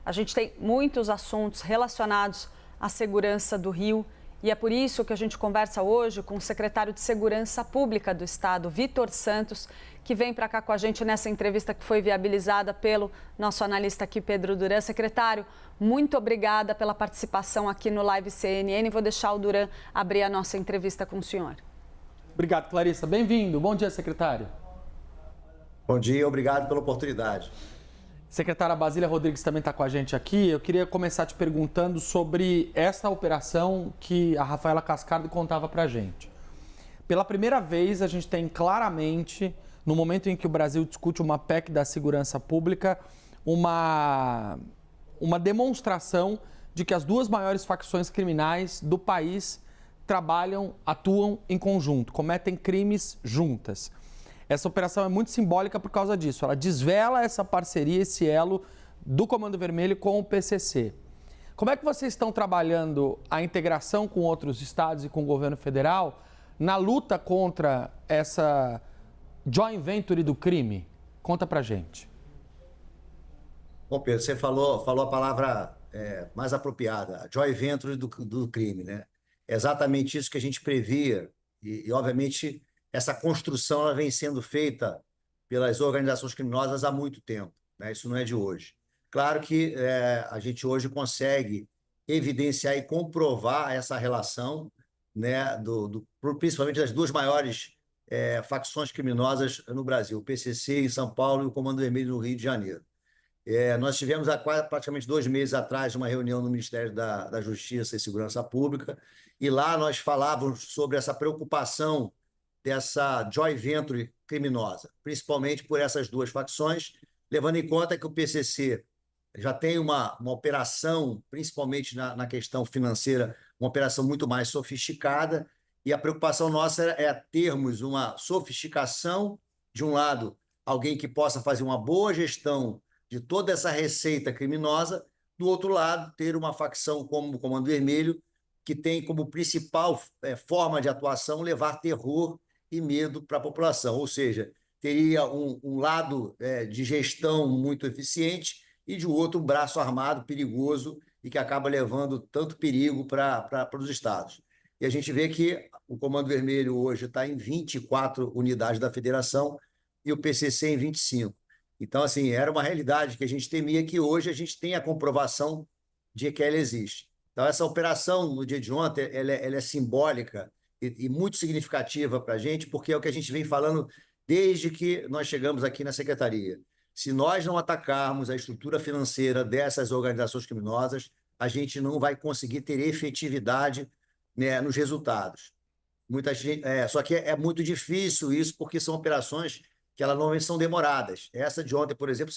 A gente tem muitos assuntos relacionados à segurança do Rio e é por isso que a gente conversa hoje com o secretário de Segurança Pública do Estado, Vitor Santos, que vem para cá com a gente nessa entrevista que foi viabilizada pelo nosso analista aqui, Pedro Duran. Secretário, muito obrigada pela participação aqui no Live CNN. Vou deixar o Duran abrir a nossa entrevista com o senhor. Obrigado, Clarissa. Bem-vindo. Bom dia, secretário. Bom dia, obrigado pela oportunidade. Secretária Basília Rodrigues também está com a gente aqui. Eu queria começar te perguntando sobre essa operação que a Rafaela Cascardo contava para a gente. Pela primeira vez, a gente tem claramente, no momento em que o Brasil discute uma PEC da segurança pública, uma demonstração de que as duas maiores facções criminais do país trabalham, atuam em conjunto, cometem crimes juntas. Essa operação é muito simbólica por causa disso. Ela desvela essa parceria, esse elo do Comando Vermelho com o PCC. Como é que vocês estão trabalhando a integração com outros estados e com o governo federal na luta contra essa joint venture do crime? Conta pra gente. Bom, Pedro, você falou a palavra mais apropriada, a joint venture do crime, né? É exatamente isso que a gente previa e obviamente, essa construção ela vem sendo feita pelas organizações criminosas há muito tempo, né? Isso não é de hoje. Claro que a gente hoje consegue evidenciar e comprovar essa relação, né, principalmente das duas maiores facções criminosas no Brasil, o PCC em São Paulo e o Comando Vermelho no Rio de Janeiro. Nós tivemos há praticamente 2 meses atrás uma reunião no Ministério da Justiça e Segurança Pública e lá nós falávamos sobre essa preocupação dessa joint venture criminosa, principalmente por essas duas facções, levando em conta que o PCC já tem uma operação, principalmente na questão financeira, uma operação muito mais sofisticada, e a preocupação nossa é termos uma sofisticação, de um lado, alguém que possa fazer uma boa gestão de toda essa receita criminosa, do outro lado, ter uma facção como o Comando Vermelho, que tem como principal forma de atuação levar terror e medo para a população, ou seja, teria um lado de gestão muito eficiente e de outro um braço armado perigoso e que acaba levando tanto perigo para os estados. E a gente vê que o Comando Vermelho hoje está em 24 unidades da federação e o PCC em 25. Então, assim, era uma realidade que a gente temia que hoje a gente tem a comprovação de que ela existe. Então, essa operação, no dia de ontem, ela é simbólica e muito significativa para a gente, porque é o que a gente vem falando desde que nós chegamos aqui na Secretaria. Se nós não atacarmos a estrutura financeira dessas organizações criminosas, a gente não vai conseguir ter efetividade, né, nos resultados. Muita gente, só que é muito difícil isso, porque são operações que elas normalmente são demoradas. Essa de ontem, por exemplo,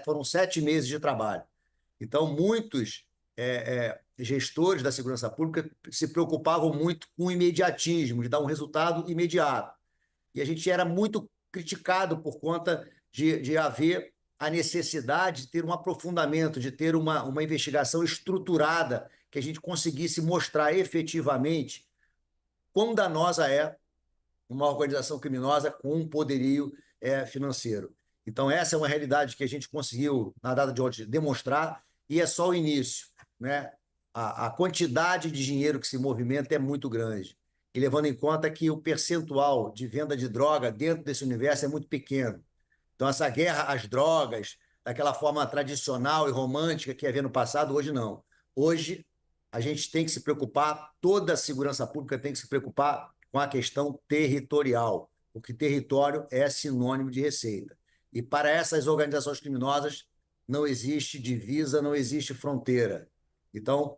foram 7 meses de trabalho. Então, muitos gestores da segurança pública se preocupavam muito com o imediatismo, de dar um resultado imediato. E a gente era muito criticado por conta de haver a necessidade de ter um aprofundamento, de ter uma investigação estruturada, que a gente conseguisse mostrar efetivamente quão danosa é uma organização criminosa com um poderio financeiro. Então, essa é uma realidade que a gente conseguiu, na data de hoje, demonstrar, e é só o início, né? A quantidade de dinheiro que se movimenta é muito grande. E levando em conta que o percentual de venda de droga dentro desse universo é muito pequeno. Então, essa guerra às drogas, daquela forma tradicional e romântica que havia no passado, hoje não. Hoje, a gente tem que se preocupar, toda a segurança pública tem que se preocupar com a questão territorial, porque território é sinônimo de receita. E para essas organizações criminosas, não existe divisa, não existe fronteira. Então,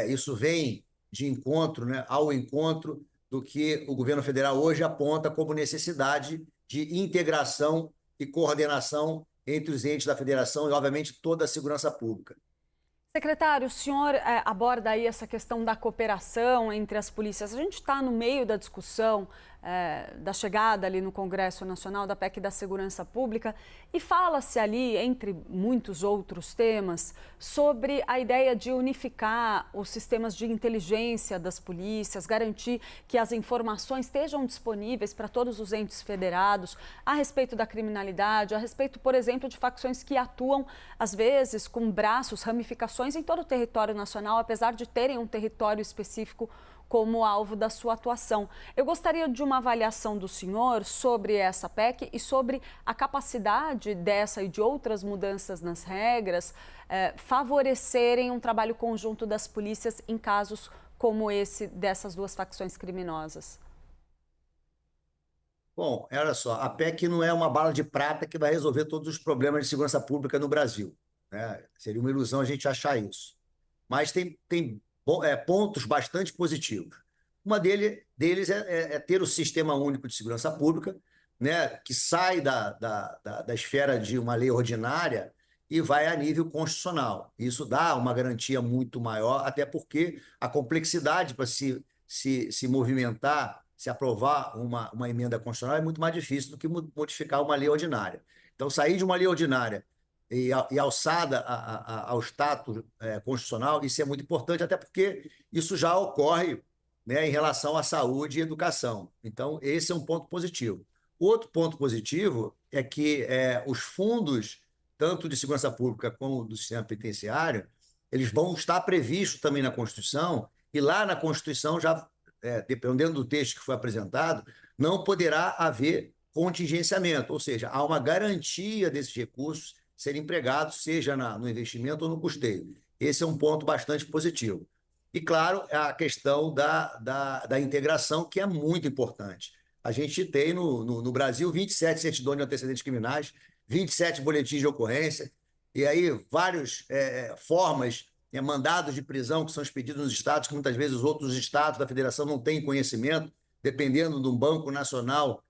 isso vem de encontro, né, ao encontro do que o governo federal hoje aponta como necessidade de integração e coordenação entre os entes da federação e, obviamente, toda a segurança pública. Secretário, o senhor aborda aí essa questão da cooperação entre as polícias. A gente está no meio da discussão da chegada ali no Congresso Nacional da PEC da Segurança Pública, e fala-se ali, entre muitos outros temas, sobre a ideia de unificar os sistemas de inteligência das polícias, garantir que as informações estejam disponíveis para todos os entes federados a respeito da criminalidade, a respeito, por exemplo, de facções que atuam, às vezes, com braços, ramificações em todo o território nacional, apesar de terem um território específico como alvo da sua atuação. Eu gostaria de uma avaliação do senhor sobre essa PEC e sobre a capacidade dessa e de outras mudanças nas regras favorecerem um trabalho conjunto das polícias em casos como esse dessas duas facções criminosas. Bom, olha só, a PEC não é uma bala de prata que vai resolver todos os problemas de segurança pública no Brasil, né? Seria uma ilusão a gente achar isso. Mas tem pontos bastante positivos. Uma deles é ter o Sistema Único de Segurança Pública, né, que sai da esfera de uma lei ordinária e vai a nível constitucional. Isso dá uma garantia muito maior, até porque a complexidade para se movimentar, se aprovar uma emenda constitucional é muito mais difícil do que modificar uma lei ordinária. Então, sair de uma lei ordinária e alçada ao status constitucional, isso é muito importante, até porque isso já ocorre, né, em relação à saúde e educação. Então, esse é um ponto positivo. Outro ponto positivo é que os fundos, tanto de segurança pública como do sistema penitenciário, eles vão estar previstos também na Constituição, e lá na Constituição, já dependendo do texto que foi apresentado, não poderá haver contingenciamento, ou seja, há uma garantia desses recursos serem empregados, seja no investimento ou no custeio. Esse é um ponto bastante positivo. E, claro, a questão da integração, que é muito importante. A gente tem no Brasil 27 certidões de antecedentes criminais, 27 boletins de ocorrência, e aí várias formas, mandados de prisão que são expedidos nos estados, que muitas vezes os outros estados da federação não têm conhecimento, dependendo de um banco nacional,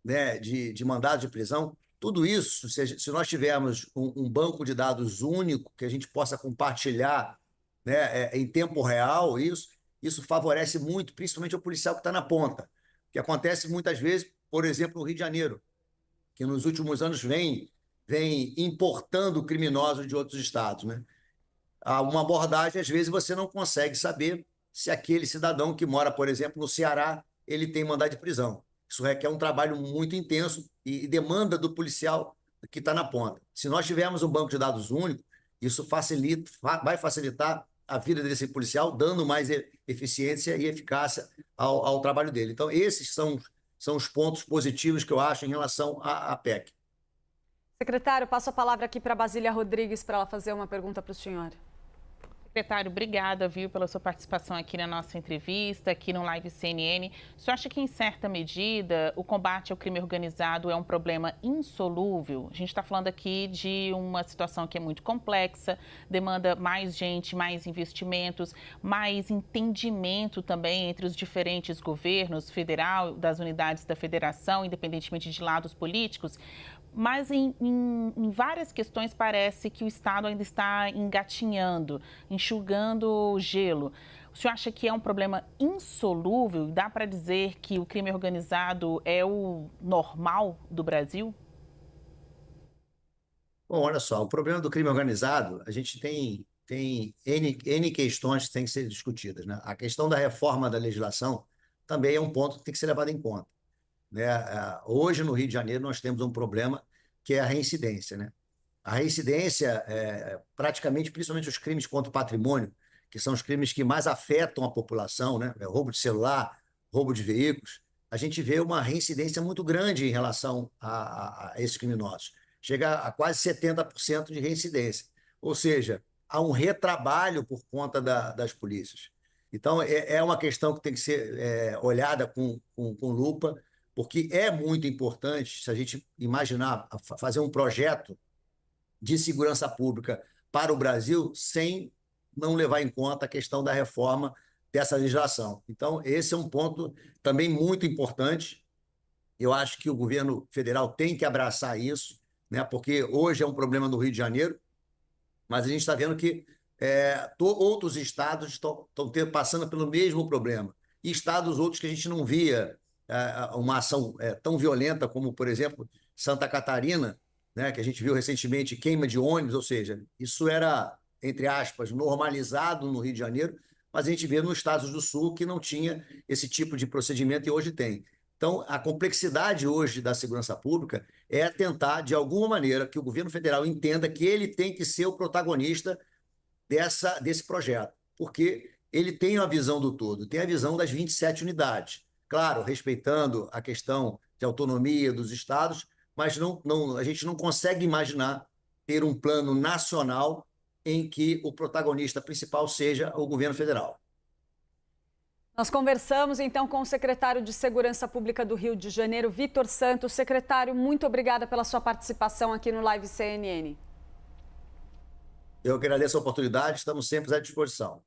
né, de mandados de prisão. Tudo isso, se nós tivermos um banco de dados único que a gente possa compartilhar, né, em tempo real, isso favorece muito, principalmente o policial que está na ponta. Que acontece muitas vezes, por exemplo, no Rio de Janeiro, que nos últimos anos vem importando criminosos de outros estados, né? Há uma abordagem, às vezes você não consegue saber se aquele cidadão que mora, por exemplo, no Ceará, ele tem mandado de prisão. Isso requer um trabalho muito intenso e demanda do policial que está na ponta. Se nós tivermos um banco de dados único, isso vai facilitar a vida desse policial, dando mais eficiência e eficácia ao trabalho dele. Então, esses são os pontos positivos que eu acho em relação à PEC. Secretário, passo a palavra aqui para Basília Rodrigues para ela fazer uma pergunta para o senhor. Secretário, obrigada, viu, pela sua participação aqui na nossa entrevista, aqui no Live CNN. O senhor acha que, em certa medida, o combate ao crime organizado é um problema insolúvel? A gente está falando aqui de uma situação que é muito complexa, demanda mais gente, mais investimentos, mais entendimento também entre os diferentes governos, federal, das unidades da federação, independentemente de lados políticos. Mas em várias questões parece que o Estado ainda está engatinhando, enxugando o gelo. O senhor acha que é um problema insolúvel? Dá para dizer que o crime organizado é o normal do Brasil? Bom, olha só, o problema do crime organizado, a gente tem N questões que têm que ser discutidas, né? A questão da reforma da legislação também é um ponto que tem que ser levado em conta, né? Hoje, no Rio de Janeiro, nós temos um problema que é a reincidência, né? A reincidência, praticamente, principalmente os crimes contra o patrimônio, que são os crimes que mais afetam a população, né? Roubo de celular, roubo de veículos, a gente vê uma reincidência muito grande em relação a esses criminosos. Chega a quase 70% de reincidência. Ou seja, há um retrabalho por conta das polícias. Então, é uma questão que tem que ser olhada com lupa, porque é muito importante, se a gente imaginar fazer um projeto de segurança pública para o Brasil sem não levar em conta a questão da reforma dessa legislação. Então, esse é um ponto também muito importante. Eu acho que o governo federal tem que abraçar isso, né? Porque hoje é um problema no Rio de Janeiro, mas a gente está vendo que outros estados estão passando pelo mesmo problema. E estados outros que a gente não via uma ação tão violenta como, por exemplo, Santa Catarina, né, que a gente viu recentemente, queima de ônibus, ou seja, isso era, entre aspas, normalizado no Rio de Janeiro, mas a gente vê nos estados do Sul que não tinha esse tipo de procedimento e hoje tem. Então, a complexidade hoje da segurança pública é tentar, de alguma maneira, que o governo federal entenda que ele tem que ser o protagonista desse projeto, porque ele tem a visão do todo, tem a visão das 27 unidades. Claro, respeitando a questão de autonomia dos estados, mas a gente não consegue imaginar ter um plano nacional em que o protagonista principal seja o governo federal. Nós conversamos então com o secretário de Segurança Pública do Rio de Janeiro, Vitor Santos. Secretário, muito obrigada pela sua participação aqui no Live CNN. Eu agradeço a oportunidade, estamos sempre à disposição.